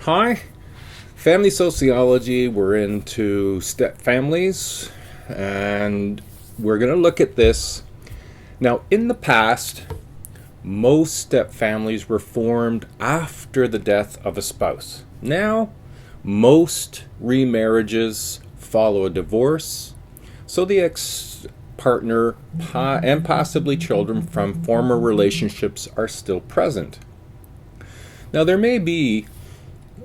Hi, family sociology. We're into stepfamilies, and we're going to look at this. Now, in the past, most stepfamilies were formed after the death of a spouse. Now, most remarriages follow a divorce, so the ex-partner and possibly children from former relationships are still present. Now, there may be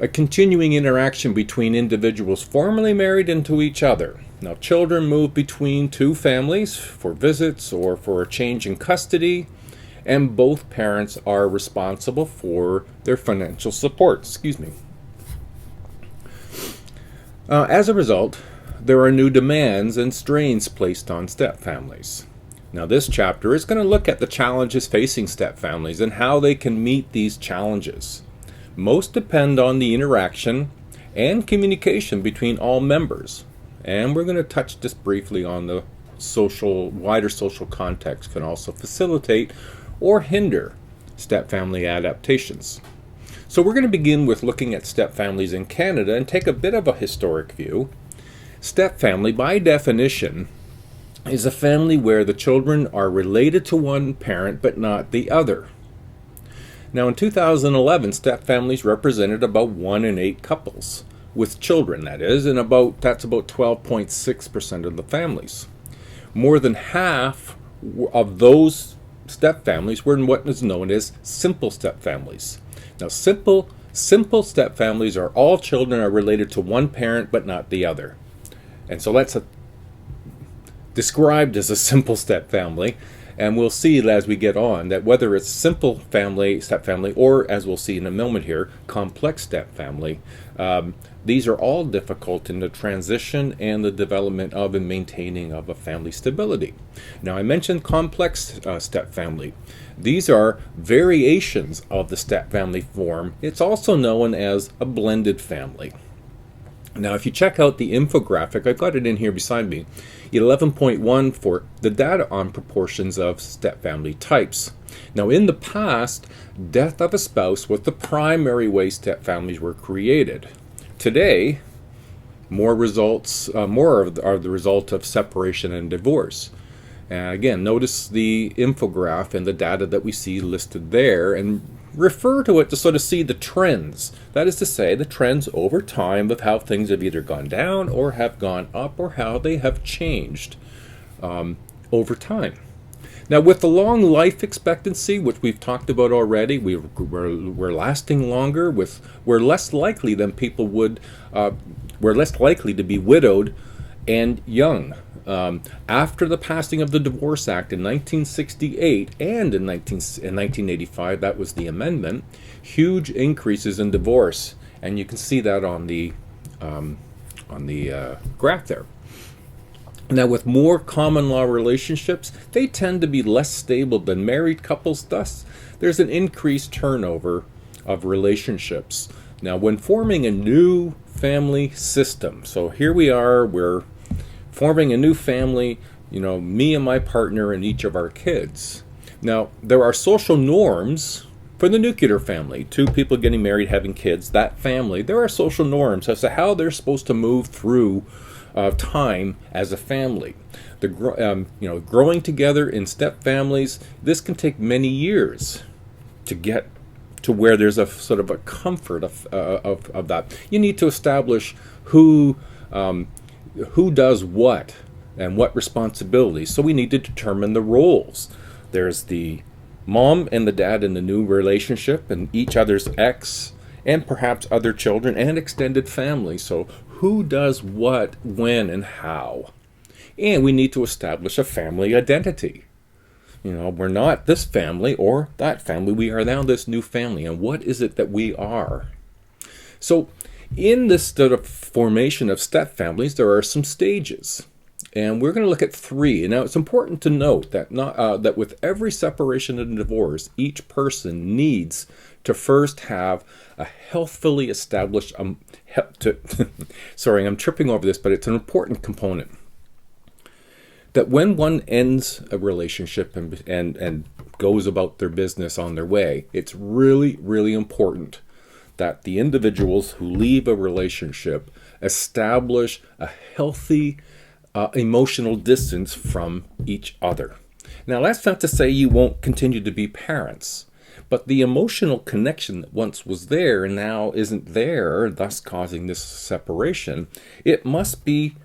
a continuing interaction between individuals formerly married into each other. Now, children move between two families for visits or for a change in custody, and both parents are responsible for their financial support. As a result, there are new demands and strains placed on stepfamilies. Now, this chapter is going to look at the challenges facing stepfamilies and how they can meet these challenges. Most depend on the interaction and communication between all members. And we're going to touch just briefly on the wider social context can also facilitate or hinder stepfamily adaptations. So we're going to begin with looking at stepfamilies in Canada and take a bit of a historic view. Stepfamily, by definition, is a family where the children are related to one parent but not the other. Now, in 2011, stepfamilies represented about 1 in 8 couples with children, that is, and that's about 12.6% of the families. More than half of those stepfamilies were in what is known as simple stepfamilies. Now, simple stepfamilies are all children are related to one parent but not the other. And so that's described as a simple stepfamily. And we'll see as we get on that whether it's simple stepfamily, or as we'll see in a moment here, complex stepfamily, these are all difficult in the transition and the development of and maintaining of a family stability. Now, I mentioned complex stepfamily. These are variations of the stepfamily form. It's also known as a blended family. Now, if you check out the infographic, I've got it in here beside me, 11.1 for the data on proportions of stepfamily types. Now, in the past, death of a spouse was the primary way stepfamilies were created. Today, more are the result of separation and divorce. Again, notice the infograph and the data that we see listed there, and refer to it to sort of see the trends. That is to say, the trends over time of how things have either gone down or have gone up, or how they have changed over time. Now, with the long life expectancy, which we've talked about already, we're lasting longer. We're less likely than people would. We're less likely to be widowed and young. After the passing of the Divorce Act in 1968 and in 1985, that was the amendment, huge increases in divorce, and you can see that on the graph there. Now, with more common law relationships, they tend to be less stable than married couples. Thus, there's an increased turnover of relationships. Now, when forming a new family system, so here we are, we're forming a new family, me and my partner and each of our kids. Now, there are social norms for the nuclear family, 2 people getting married, having kids, that family. There are social norms as to how they're supposed to move through time as a family. Growing together in stepfamilies, this can take many years to get to where there's a sort of a comfort of that. You need to establish who does what and what responsibilities. So we need to determine the roles. There's the mom and the dad in the new relationship, and each other's ex, and perhaps other children and extended family. So who does what, when, and how? And we need to establish a family identity. We're not this family or that family. We are now this new family. And what is it that we are? So in this sort of formation of stepfamilies, there are some stages, and we're going to look at 3. And now, it's important to note that that with every separation and divorce, each person needs to first have a healthfully established. Sorry, I'm tripping over this, but it's an important component. That when one ends a relationship and goes about their business on their way, it's really, really important that the individuals who leave a relationship establish a healthy emotional distance from each other. Now, that's not to say you won't continue to be parents, but the emotional connection that once was there and now isn't there, thus causing this separation, it must be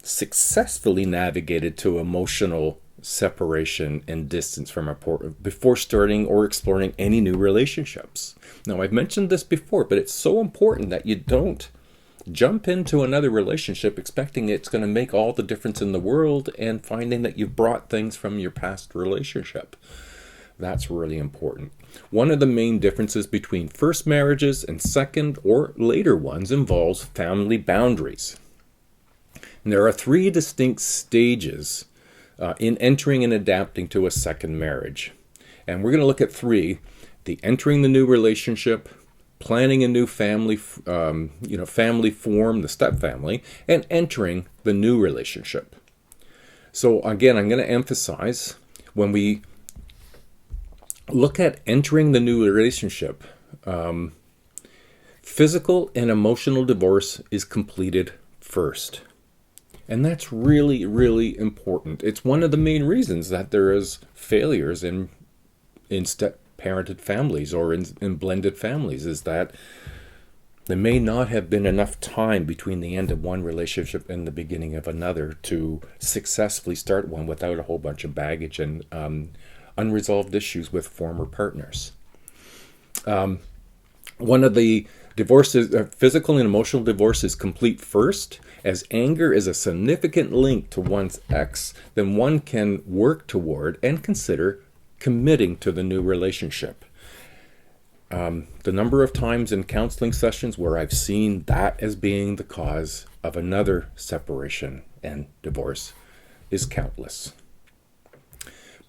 successfully navigated to emotional separation and distance from a partner before starting or exploring any new relationships. Now, I've mentioned this before, but it's so important that you don't jump into another relationship expecting it's going to make all the difference in the world and finding that you've brought things from your past relationship. That's really important. One of the main differences between first marriages and second or later ones involves family boundaries. And there are 3 distinct stages in entering and adapting to a second marriage. And we're going to look at 3: the entering the new relationship, planning a new family, family form, the stepfamily, and entering the new relationship. So again, I'm going to emphasize, when we look at entering the new relationship, physical and emotional divorce is completed first. And that's really, really important. It's one of the main reasons that there is failures in step-parented families or in blended families, is that there may not have been enough time between the end of one relationship and the beginning of another to successfully start one without a whole bunch of baggage and unresolved issues with former partners. One of the divorces, physical and emotional divorce, is complete first. As anger is a significant link to one's ex, then one can work toward and consider committing to the new relationship. The number of times in counseling sessions where I've seen that as being the cause of another separation and divorce is countless.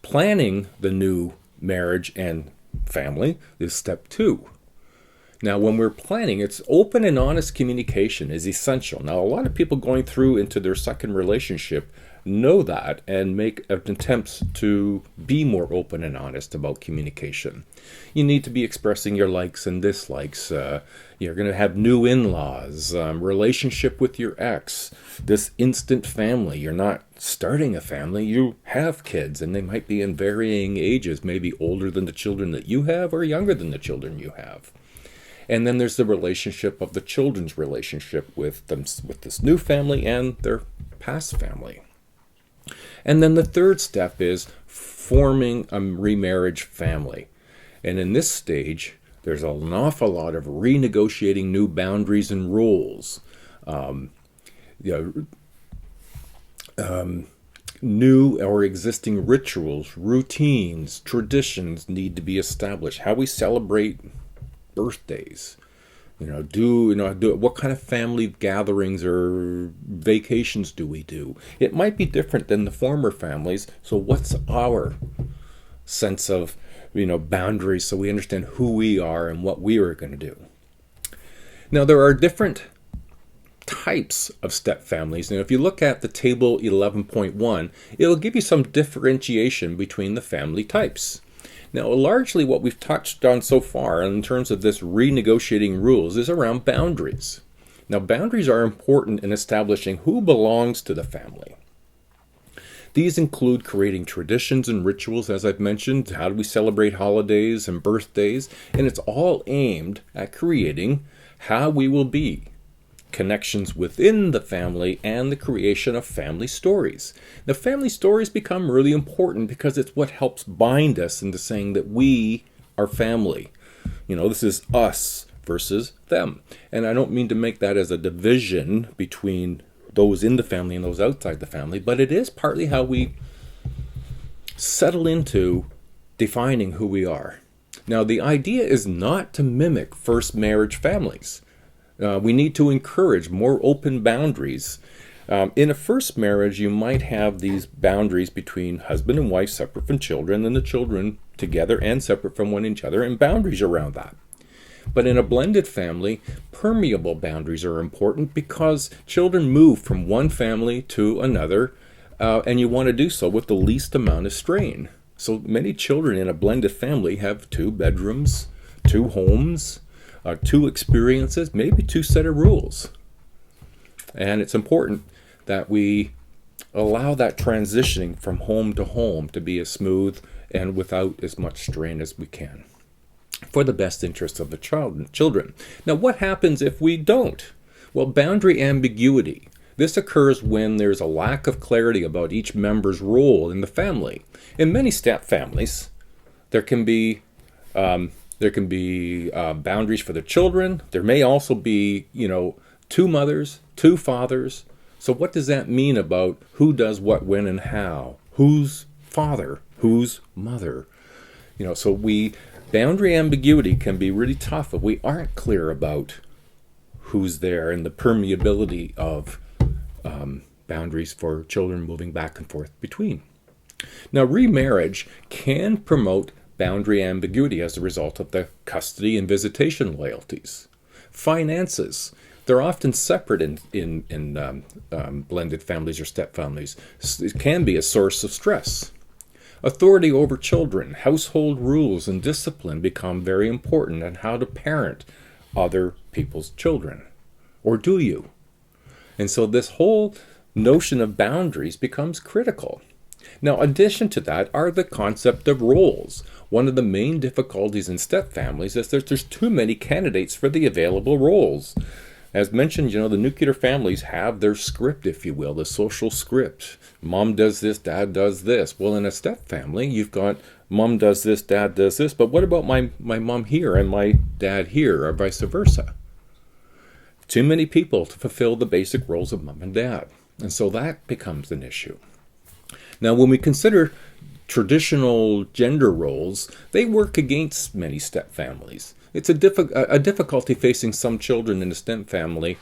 Planning the new marriage and family is step 2. Now, when we're planning, it's open and honest communication is essential. Now, a lot of people going through into their second relationship know that and make attempts to be more open and honest about communication. You need to be expressing your likes and dislikes. You're going to have new in-laws, relationship with your ex, this instant family. You're not starting a family, you have kids, and they might be in varying ages, maybe older than the children that you have or younger than the children you have. And then there's the relationship of the children's relationship with this new family and their past family. And then the third step is forming a remarriage family. And in this stage, there's an awful lot of renegotiating new boundaries and roles. New or existing rituals, routines, traditions need to be established. How we celebrate birthdays, what kind of family gatherings or vacations do we do? It might be different than the former families. So what's our sense of, boundaries, so we understand who we are and what we are going to do? Now, there are different types of stepfamilies. Now, if you look at the table 11.1, it'll give you some differentiation between the family types. Now, largely what we've touched on so far in terms of this renegotiating rules is around boundaries. Now, boundaries are important in establishing who belongs to the family. These include creating traditions and rituals, as I've mentioned. How do we celebrate holidays and birthdays? And it's all aimed at creating how we will be. Connections within the family and the creation of family stories. The family stories become really important because it's what helps bind us into saying that we are family. This is us versus them. And I don't mean to make that as a division between those in the family and those outside the family, but it is partly how we settle into defining who we are. Now, the idea is not to mimic first marriage families. We need to encourage more open boundaries. In a first marriage, you might have these boundaries between husband and wife separate from children, and the children together and separate from one another, and boundaries around that. But in a blended family, permeable boundaries are important because children move from one family to another, and you want to do so with the least amount of strain. So many children in a blended family have 2 bedrooms, 2 homes, two experiences, maybe two set of rules. And it's important that we allow that transitioning from home to home to be as smooth and without as much strain as we can, for the best interest of the children. Now, what happens if we don't? Well, boundary ambiguity. This occurs when there's a lack of clarity about each member's role in the family. In many step families, there can be boundaries for the children. There may also be, two mothers, two fathers. So what does that mean about who does what, when, and how? Who's father? Who's mother? So boundary ambiguity can be really tough if we aren't clear about who's there and the permeability of boundaries for children moving back and forth between. Now, remarriage can promote boundary ambiguity as a result of the custody and visitation loyalties. Finances. They're often separate in blended families or step families. It can be a source of stress. Authority over children, household rules, and discipline become very important in how to parent other people's children. Or do you? And so this whole notion of boundaries becomes critical. Now, in addition to that are the concept of roles. One of the main difficulties in step families is that there's too many candidates for the available roles. As mentioned, the nuclear families have their script, if you will, the social script. Mom does this, dad does this. Well, in a step family, you've got mom does this, dad does this, but what about my mom here and my dad here, or vice versa? Too many people to fulfill the basic roles of mom and dad. And so that becomes an issue. Now, when we consider traditional gender roles, they work against many step families. It's a difficulty facing some children in a step family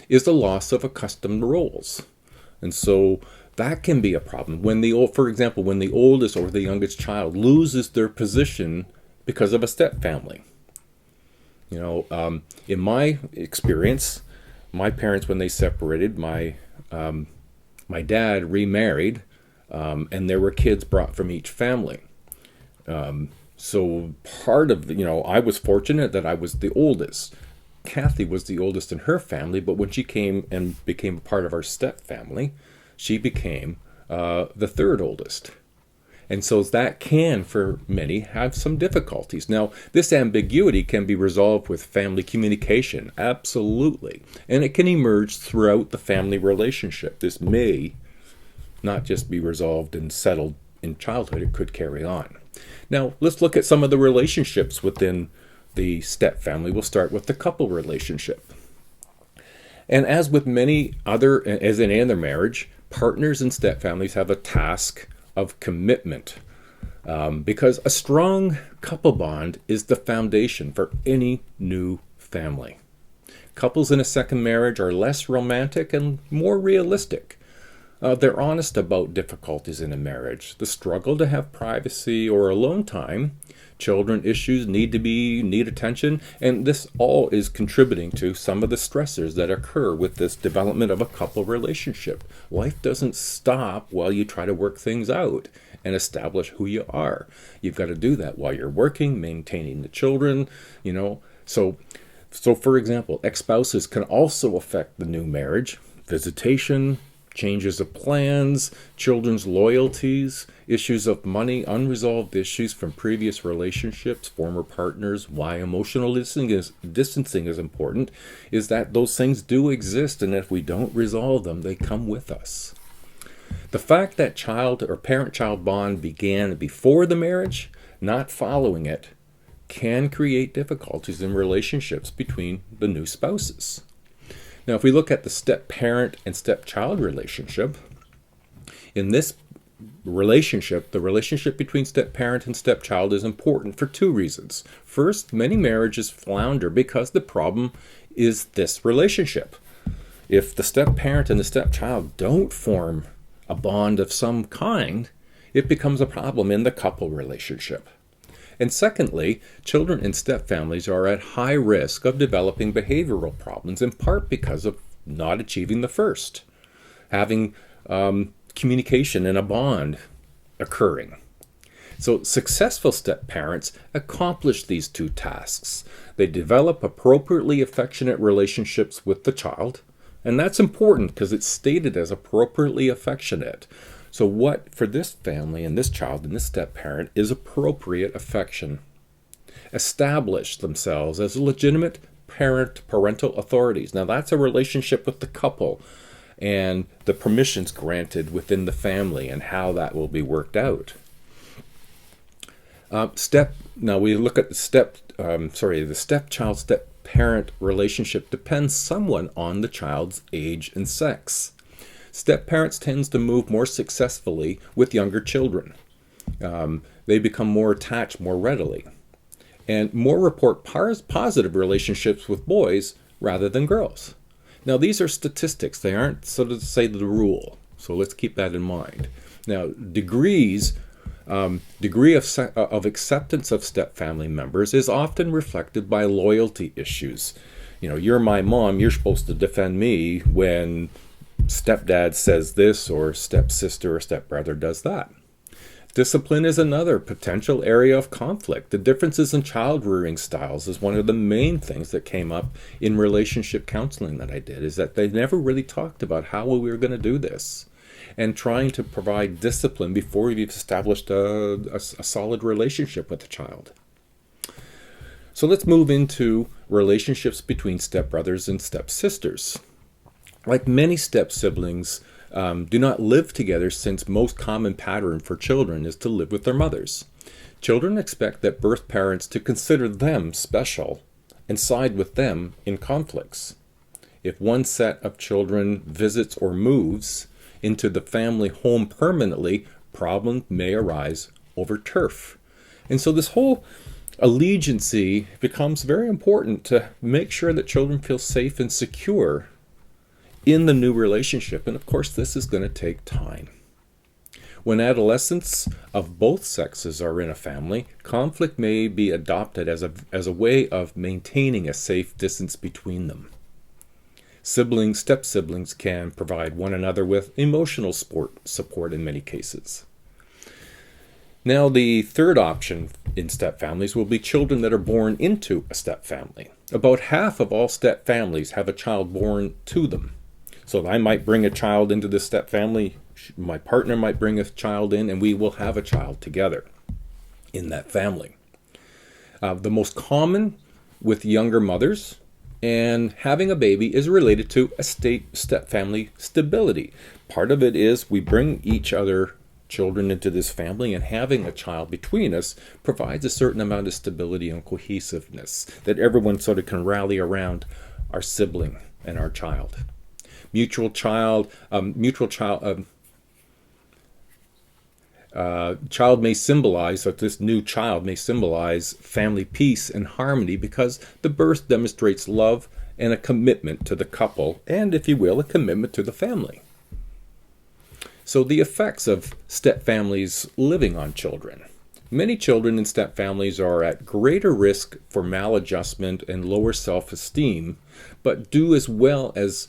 is the loss of accustomed roles. And so that can be a problem. For example, when the oldest or the youngest child loses their position because of a step family. In my experience, my parents, when they separated, my dad remarried, and there were kids brought from each family. So part of, I was fortunate that I was the oldest. Kathy was the oldest in her family, but when she came and became part of our step family, she became the third oldest. And so that can, for many, have some difficulties. Now, this ambiguity can be resolved with family communication, absolutely. And it can emerge throughout the family relationship. This may not just be resolved and settled in childhood, it could carry on. Now, let's look at some of the relationships within the step family. We'll start with the couple relationship. And as with as in any other marriage, partners in step families have a task of commitment, because a strong couple bond is the foundation for any new family. Couples in a second marriage are less romantic and more realistic. They're honest about difficulties in a marriage, the struggle to have privacy or alone time, children issues need attention, and this all is contributing to some of the stressors that occur with this development of a couple relationship. Life doesn't stop while you try to work things out and establish who you are. You've got to do that while you're working, maintaining the children, So for example, ex-spouses can also affect the new marriage, visitation, changes of plans, children's loyalties, issues of money, unresolved issues from previous relationships, former partners. Why emotional distancing is important is that those things do exist, and if we don't resolve them, they come with us. The fact that child or parent-child bond began before the marriage, not following it, can create difficulties in relationships between the new spouses. Now, if we look at the step-parent and stepchild relationship, in this relationship, the relationship between step-parent and stepchild is important for two reasons. First, many marriages flounder because the problem is this relationship. If the step-parent and the stepchild don't form a bond of some kind, it becomes a problem in the couple relationship. And secondly, children in step families are at high risk of developing behavioral problems, in part because of not achieving the first, having communication and a bond occurring. So successful step-parents accomplish these two tasks. They develop appropriately affectionate relationships with the child, and that's important because it's stated as appropriately affectionate. So what for this family and this child and this step-parent is appropriate affection? Establish themselves as legitimate parental authorities. Now that's a relationship with the couple and the permissions granted within the family and how that will be worked out. Now we look at the stepchild step-parent relationship depends somewhat on the child's age and sex. Step-parents tend to move more successfully with younger children. They become more attached more readily, and more report positive relationships with boys rather than girls. Now these are statistics; they aren't so to say the rule. So let's keep that in mind. Now degree of acceptance of step-family members is often reflected by loyalty issues. You're my mom, you're supposed to defend me when stepdad says this or stepsister or stepbrother does that. Discipline is another potential area of conflict. The differences in child rearing styles is one of the main things that came up in relationship counseling that I did, is that they never really talked about how we were going to do this, and trying to provide discipline before you've established a solid relationship with the child. So let's move into relationships between stepbrothers and stepsisters. Like many step-siblings, do not live together, since most common pattern for children is to live with their mothers. Children expect that birth parents to consider them special and side with them in conflicts. If one set of children visits or moves into the family home permanently, problems may arise over turf. And so this whole allegiancy becomes very important to make sure that children feel safe and secure in the new relationship. And of course, this is going to take time. When adolescents of both sexes are in a family, conflict may be adopted as a way of maintaining a safe distance between them. Step-siblings can provide one another with emotional support in many cases. Now, the third option in stepfamilies will be children that are born into a stepfamily. About half of all stepfamilies have a child born to them. So I might bring a child into the stepfamily, my partner might bring a child in, and we will have a child together in that family. The most common with younger mothers and having a baby is related to a stepfamily stability. Part of it is we bring each other children into this family, and having a child between us provides a certain amount of stability and cohesiveness that everyone sort of can rally around our sibling and our child. Child may symbolize, that this new child may symbolize family peace and harmony, because the birth demonstrates love and a commitment to the couple, and, if you will, a commitment to the family. So the effects of stepfamilies living on children. Many children in stepfamilies are at greater risk for maladjustment and lower self-esteem, but do as well as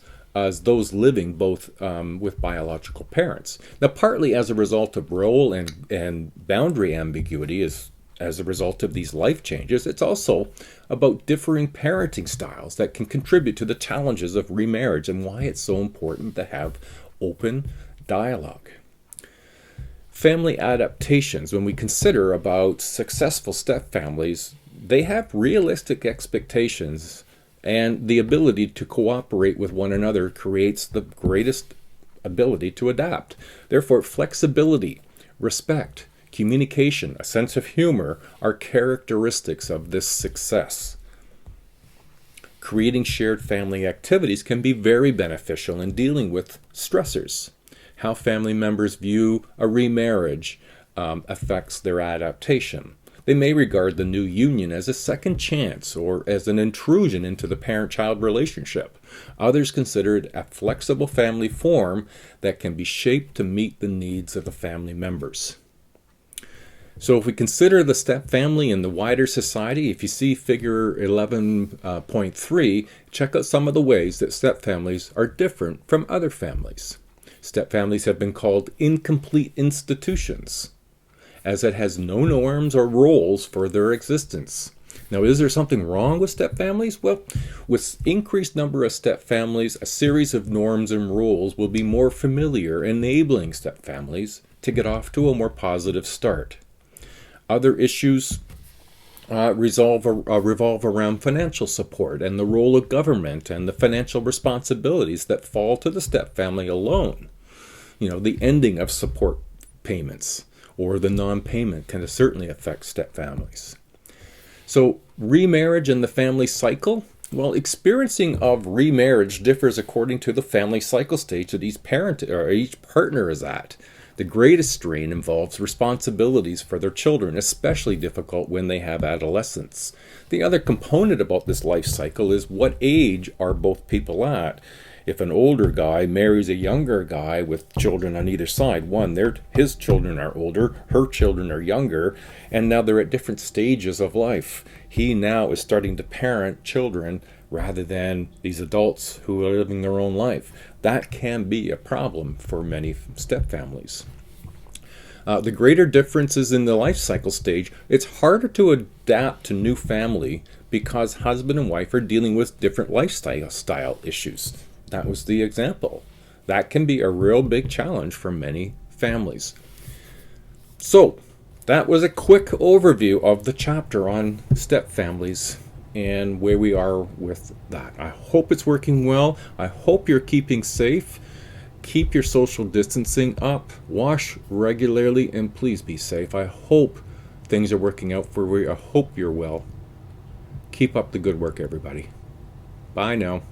those living both with biological parents. Now, partly as a result of role and boundary ambiguity as a result of these life changes, it's also about differing parenting styles that can contribute to the challenges of remarriage, and why it's so important to have open dialogue. Family adaptations, when we consider about successful stepfamilies, they have realistic expectations, and the ability to cooperate with one another creates the greatest ability to adapt. Therefore, flexibility, respect, communication, a sense of humor are characteristics of this success. Creating shared family activities can be very beneficial in dealing with stressors. How family members view a remarriage affects their adaptation. They may regard the new union as a second chance or as an intrusion into the parent-child relationship. Others consider it a flexible family form that can be shaped to meet the needs of the family members. So if we consider the stepfamily in the wider society, if you see figure 11.3, check out some of the ways that stepfamilies are different from other families. Stepfamilies have been called incomplete institutions, as it has no norms or roles for their existence. Now, is there something wrong with stepfamilies? Well, with increased number of stepfamilies, a series of norms and rules will be more familiar, enabling stepfamilies to get off to a more positive start. Other issues revolve around financial support and the role of government and the financial responsibilities that fall to the stepfamily alone. The ending of support payments or the non-payment can certainly affect stepfamilies. So, remarriage and the family cycle? Well, experiencing of remarriage differs according to the family cycle stage that each parent or each partner is at. The greatest strain involves responsibilities for their children, especially difficult when they have adolescence. The other component about this life cycle is what age are both people at. If an older guy marries a younger guy with children on either side, his children are older, her children are younger, and now they're at different stages of life. He now is starting to parent children rather than these adults who are living their own life. That can be a problem for many stepfamilies. The greater differences in the life cycle stage, it's harder to adapt to new family because husband and wife are dealing with different lifestyle issues. That was the example. That can be a real big challenge for many families. So, that was a quick overview of the chapter on stepfamilies and where we are with that. I hope it's working well. I hope you're keeping safe. Keep your social distancing up. Wash regularly and please be safe. I hope things are working out for you. I hope you're well. Keep up the good work, everybody. Bye now.